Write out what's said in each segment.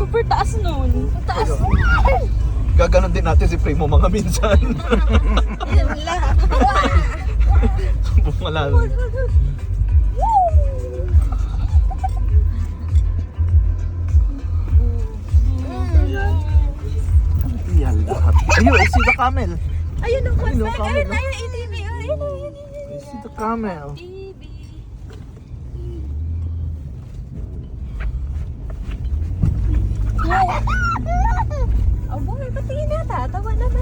Super taas nun. Ang taas. Gaganon din natin si Primo mga minsan. Yan lang. Bumalalo. Yan lahat. Ayun, I see the camel. Ayun ang Ayun, kwasay. camel, Ayun, no? ayun, ATV. Ayun, ayun, I see the camel. ATV. Abo, may patingin nata. Tawa na ba?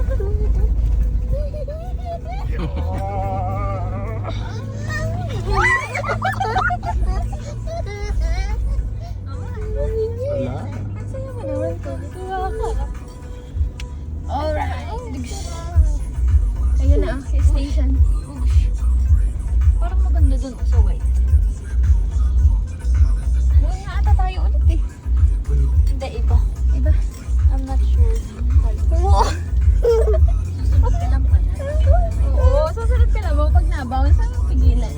Wala. Ang saya mo naman to. Tuwa ka. Alright. Ayun na ang station. Parang maganda dun sa white. Doon nga ata tayo ulit eh. Hindi, iba. Iba. I'm not sure. Wow! Susunod ka lang pala. Oo, susunod ka lang mo. Pag nabawan, saan ang pigilan?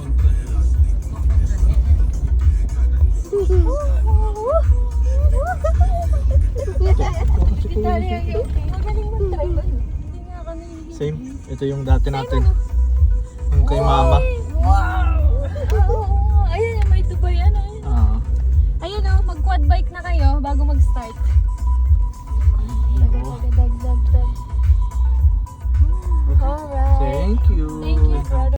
Itali ang yung magaling mag-drive. Hindi nga kami. Same. Ito yung dati natin. Yung kay mama. Wow! Ayun yung may tubay. Ano yun? Ah. Ayun o, mag-quad bike na kayo bago mag-start. Ayun. Dag. Alright. Thank you.